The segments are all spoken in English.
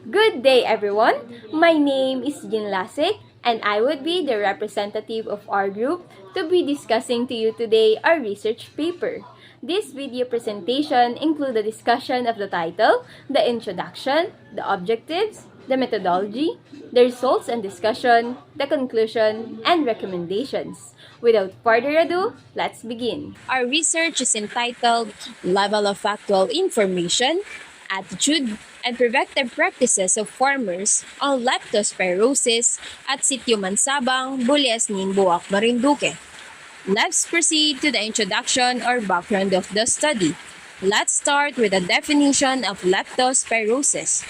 Good day, everyone. My name is Jin Lasik, and I would be the representative of our group to be discussing to you today our research paper. This video presentation includes a discussion of the title, the introduction, the objectives, the methodology, the results and discussion, the conclusion, and recommendations. Without further ado, let's begin. Our research is entitled Level of Factual Information, Attitude, and Preventive Practices of Farmers on Leptospirosis at Sitio Mansabang, Buliasnin, Buwak, Marinduque. Let's proceed to the introduction or background of the study. Let's start with a definition of leptospirosis.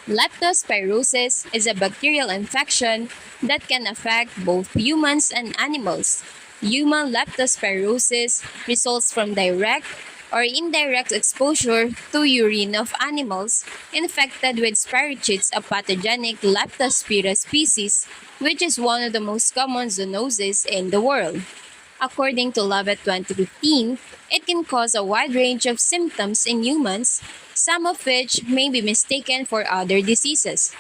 Leptospirosis is a bacterial infection that can affect both humans and animals. Human leptospirosis results from direct or indirect exposure to urine of animals infected with spirochetes, a pathogenic Leptospira species, which is one of the most common zoonoses in the world. According to Lovett 2015, it can cause a wide range of symptoms in humans, some of which may be mistaken for other diseases.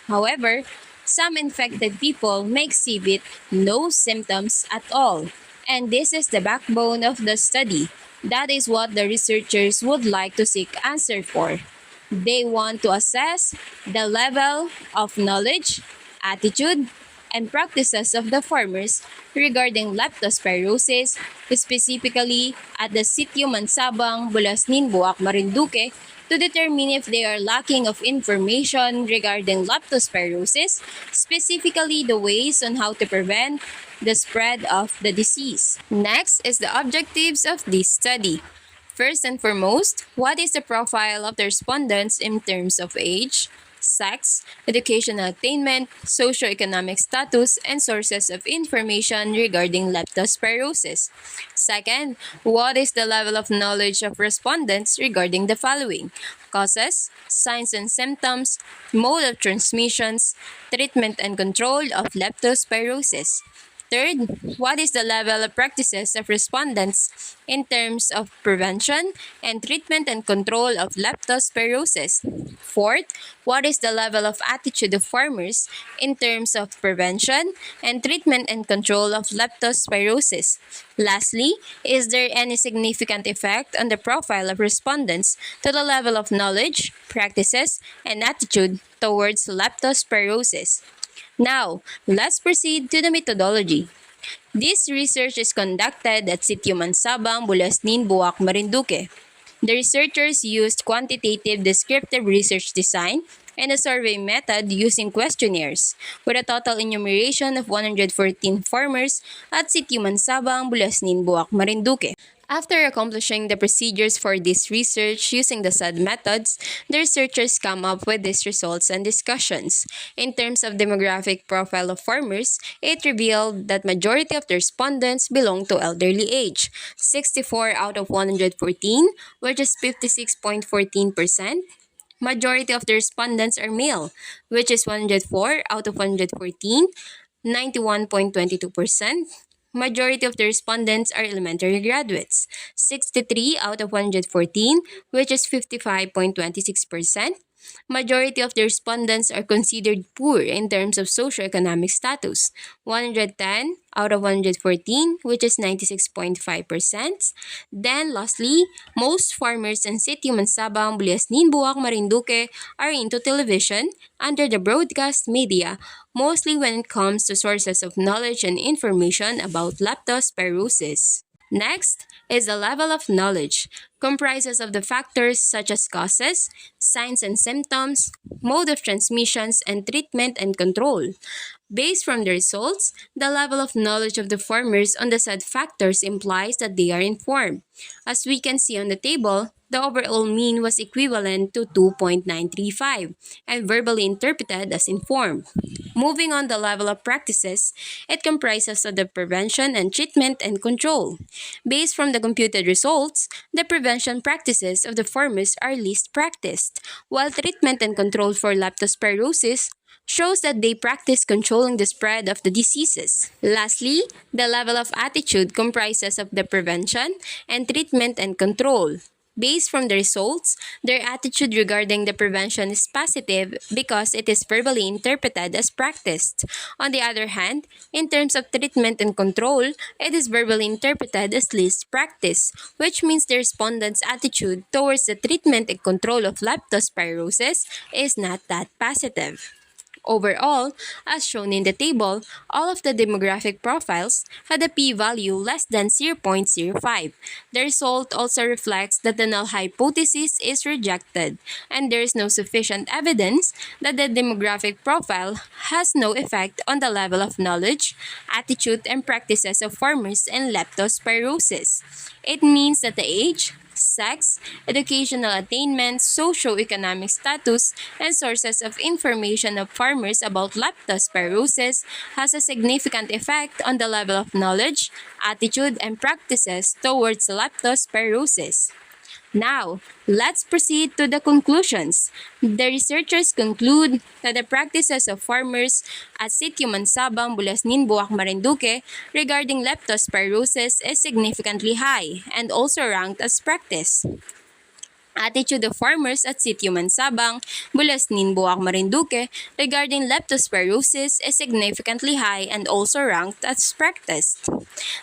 However, some infected people may exhibit no symptoms at all, and this is the backbone of the study. That is what the researchers would like to seek answer for. They want to assess the level of knowledge, attitude, and practices of the farmers regarding leptospirosis, specifically at the Sitio Mansabang, Bulasnin, Buwak, Marinduque, to determine if they are lacking of information regarding leptospirosis, specifically the ways on how to prevent the spread of the disease. Next is the objectives of this study. First and foremost, what is the profile of the respondents in terms of age, sex, educational attainment, socioeconomic status, and sources of information regarding leptospirosis? Second, what is the level of knowledge of respondents regarding the following: causes, signs and symptoms, mode of transmissions, treatment and control of leptospirosis? Third, what is the level of practices of respondents in terms of prevention and treatment and control of leptospirosis? Fourth, what is the level of attitude of farmers in terms of prevention and treatment and control of leptospirosis? Lastly, is there any significant effect on the profile of respondents to the level of knowledge, practices, and attitude towards leptospirosis? Now, let's proceed to the methodology. This research is conducted at Sitio Mansabang, Bulasnin, Buwak, Marinduque. The researchers used quantitative descriptive research design and a survey method using questionnaires, with a total enumeration of 114 farmers at Sitio Mansabang, Bulasnin, Buwak, Marinduque. After accomplishing the procedures for this research using the said methods, the researchers come up with these results and discussions. In terms of demographic profile of farmers, it revealed that majority of the respondents belong to elderly age, 64 out of 114, which is 56.14%. Majority of the respondents are male, which is 104 out of 114, 91.22%. Majority of the respondents are elementary graduates, 63 out of 114, which is 55.26%. Majority of the respondents are considered poor in terms of socioeconomic status, 110 out of 114, which is 96.5%. Then lastly, most farmers in Sitio Mansabang, Buliasnin, Buwak, Marinduque are into television under the broadcast media, mostly when it comes to sources of knowledge and information about leptospirosis. Next is the level of knowledge, comprises of the factors such as causes, signs and symptoms, mode of transmissions, and treatment and control. Based from the results, the level of knowledge of the farmers on the said factors implies that they are informed. As we can see on the table, the overall mean was equivalent to 2.935 and verbally interpreted as informed. Moving on the level of practices, it comprises of the prevention and treatment and control. Based from the computed results, the prevention practices of the farmers are least practiced, while treatment and control for leptospirosis shows that they practice controlling the spread of the diseases. Lastly, the level of attitude comprises of the prevention and treatment and control. Based from the results, their attitude regarding the prevention is positive because it is verbally interpreted as practiced. On the other hand, in terms of treatment and control, it is verbally interpreted as least practice, which means the respondent's attitude towards the treatment and control of leptospirosis is not that positive. Overall, as shown in the table, all of the demographic profiles had a p-value less than 0.05. The result also reflects that the null hypothesis is rejected, and there is no sufficient evidence that the demographic profile has no effect on the level of knowledge, attitude, and practices of farmers in leptospirosis. It means that the age, sex, educational attainment, socio-economic status, and sources of information of farmers about leptospirosis has a significant effect on the level of knowledge, attitude, and practices towards leptospirosis. Now, let's proceed to the conclusions. The researchers conclude that the practices of farmers at Sitio Mansabang, Bulasnin, Buwak, Marinduque regarding leptospirosis is significantly high and also ranked as practice. Attitude of farmers at Sitio Mansabang, Bulasnin, Buwak, Marinduque regarding leptospirosis is significantly high and also ranked as practiced.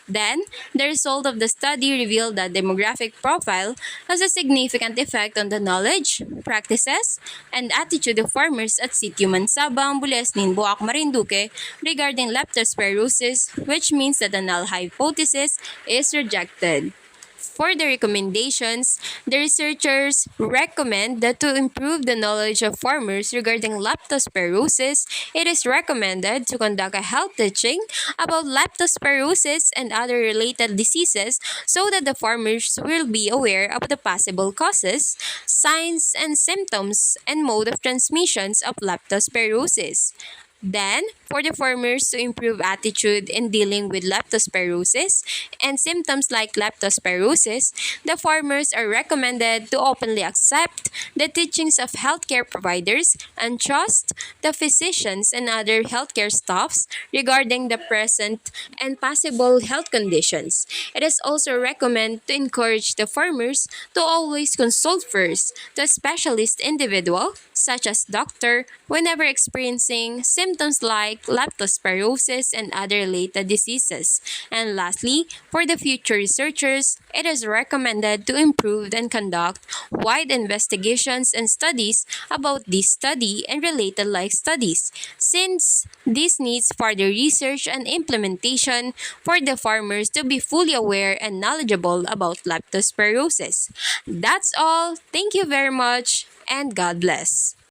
Then, the result of the study revealed that demographic profile has a significant effect on the knowledge, practices, and attitude of farmers at Sitio Mansabang, Bulasnin, Buwak, Marinduque regarding leptospirosis, which means that the null hypothesis is rejected. For the recommendations, the researchers recommend that to improve the knowledge of farmers regarding leptospirosis, it is recommended to conduct a health teaching about leptospirosis and other related diseases so that the farmers will be aware of the possible causes, signs and symptoms, and mode of transmissions of leptospirosis. Then, for the farmers to improve attitude in dealing with leptospirosis and symptoms like leptospirosis, the farmers are recommended to openly accept the teachings of healthcare providers and trust the physicians and other healthcare staffs regarding the present and possible health conditions. It is also recommended to encourage the farmers to always consult first the specialist individual, such as doctor, whenever experiencing symptoms like leptospirosis and other related diseases. And lastly, for the future researchers, it is recommended to improve and conduct wide investigations and studies about this study and related like studies, since this needs further research and implementation for the farmers to be fully aware and knowledgeable about leptospirosis. That's all. Thank you very much, and God bless.